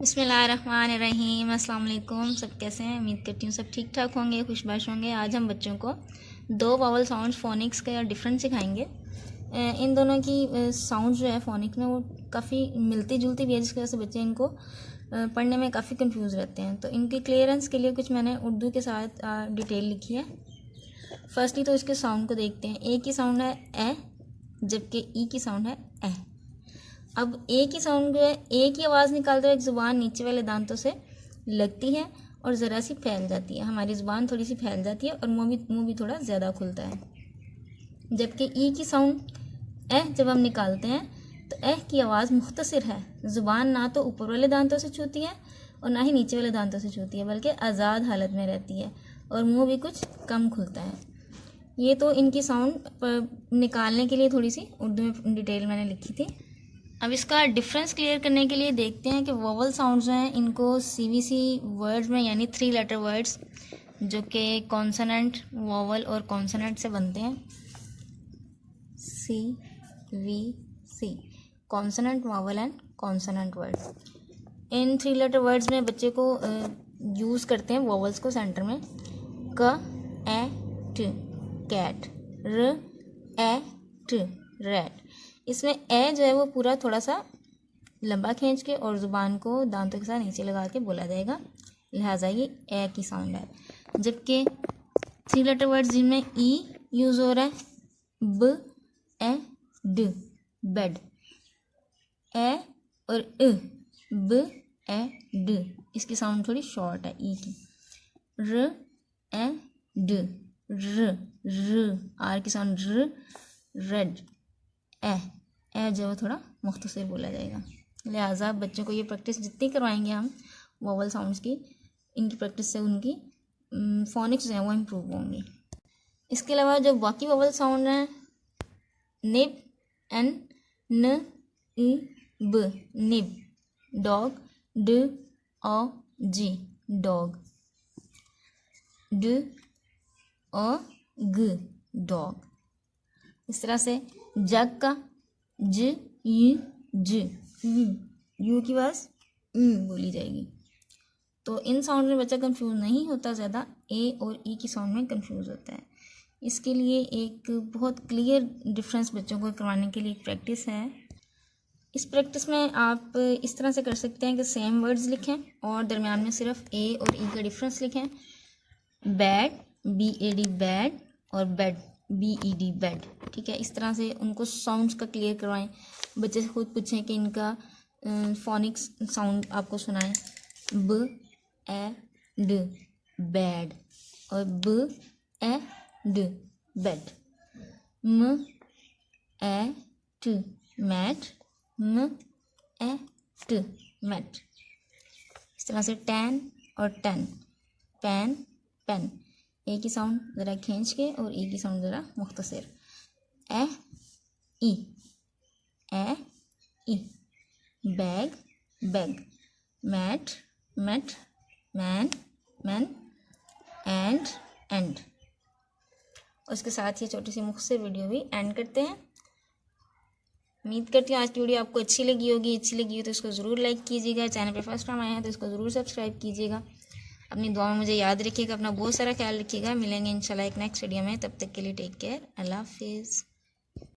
बिस्मिल्लाहिर्रहमानिर्रहीम। अस्सलाम वालेकुम। सब कैसे हैं? उम्मीद करती हूँ सब ठीक ठाक होंगे, खुशबाश होंगे। आज हम बच्चों को दो वावल साउंड फोनिक्स का डिफरेंस सिखाएंगे। इन दोनों की साउंड जो है फोनिक्स में वो काफ़ी मिलती जुलती भी है, जिसकी वजह से बच्चे इनको पढ़ने में काफ़ी कंफ्यूज रहते हैं। तो इनकी क्लियरेंस के लिए कुछ मैंने उर्दू के साथ डिटेल लिखी है। फर्स्टली तो इसके साउंड को देखते हैं। ए की साउंड है ए, जबकि ई की साउंड है ए। अब ए की साउंड जो है, ए की आवाज़ निकालते हुए एक ज़ुबान नीचे वाले दांतों से लगती है और ज़रा सी फैल जाती है। हमारी ज़ुबान थोड़ी सी फैल जाती है और मुंह भी थोड़ा ज़्यादा खुलता है। जबकि ई की साउंड एह जब हम निकालते हैं तो एह की आवाज़ मुख्तसर है। ज़ुबान ना तो ऊपर वाले दांतों से छूती है और ना ही नीचे वाले दांतों से छूती है, बल्कि आज़ाद हालत में रहती है और मुँह भी कुछ कम खुलता है। ये तो इनकी साउंड निकालने के लिए थोड़ी सी उर्दू में डिटेल मैंने लिखी थी। अब इसका डिफरेंस क्लियर करने के लिए देखते हैं कि वोवल साउंड्स जो हैं इनको सीवीसी वर्ड्स में, यानी 3 लेटर वर्ड्स जो कि कॉन्सोनेंट, वोवल और कॉन्सोनेंट से बनते हैं, CVC, consonant, vowel and consonant words. इन 3 लेटर वर्ड्स में बच्चे को यूज़ करते हैं वोवल्स को सेंटर में। क, ए, ट, कैट। र, ए, ट, रैट। इसमें ए जो है वो पूरा थोड़ा सा लंबा खींच के और ज़ुबान को दांतों के साथ नीचे लगा के बोला जाएगा, लिहाजा ये ए की साउंड है। जबकि 3 लेटर वर्ड्स जिनमें ई यूज़ हो रहा है, ब, ए, ड, बेड। ए और ब, ए, ड, इसकी साउंड थोड़ी शॉर्ट है ई की। र, ए, ड, र, आर की साउंड र, रेड। ए जो थोड़ा मुख्तसर बोला जाएगा। लिहाजा बच्चों को ये प्रैक्टिस जितनी करवाएंगे हम वोवल साउंड्स की, इनकी प्रैक्टिस से उनकी फोनिक्स जो है वो इम्प्रूव होंगी। इसके अलावा जो बाकी वोवल साउंड हैं, निब, एन, न, इ, ब, निब। डॉग, ड, ओ, जी, डॉग। ड, ओ, ग, डॉग। इस तरह से जग का ज, यू, ज, यू की आवाज़ बोली जाएगी। तो इन साउंड में बच्चा कंफ्यूज नहीं होता ज़्यादा, ए और ई की साउंड में कंफ्यूज होता है। इसके लिए एक बहुत क्लियर डिफरेंस बच्चों को करवाने के लिए एक प्रैक्टिस है। इस प्रैक्टिस में आप इस तरह से कर सकते हैं कि सेम वर्ड्स लिखें और दरमियान में सिर्फ ए और ई का डिफरेंस लिखें। बैड, BAD, बैड, और बेड, BED, बेड। ठीक है, इस तरह से उनको साउंड्स का क्लियर करवाएं। बच्चे से खुद पूछें कि इनका फोनिक्स साउंड आपको सुनाएं। ब, ए, ड, बैड, और ब, ए, ड, बेड। म, ए, ट, मैट, म, ए, ट, मैट। इस तरह से टैन और टेन, पैन, पेन। ए की साउंड ज़रा खींच के और ई की साउंड ज़रा मुख्तसर। A, E, A, E. Bag, bag. Mat, mat, man, man, and, and. उसके साथ ये छोटी सी मुख्तसर वीडियो भी एंड करते हैं। उम्मीद करती हूँ आज की वीडियो आपको अच्छी लगी होगी। अच्छी लगी हो तो इसको ज़रूर लाइक कीजिएगा। चैनल पे फर्स्ट टाइम आए हैं तो इसको ज़रूर सब्सक्राइब कीजिएगा। अपनी दुआ में मुझे याद रखिएगा, अपना बहुत सारा ख्याल रखिएगा। मिलेंगे इंशाल्लाह एक नेक्स्ट वीडियो में। तब तक के लिए टेक केयर, अल्लाह हाफिज़।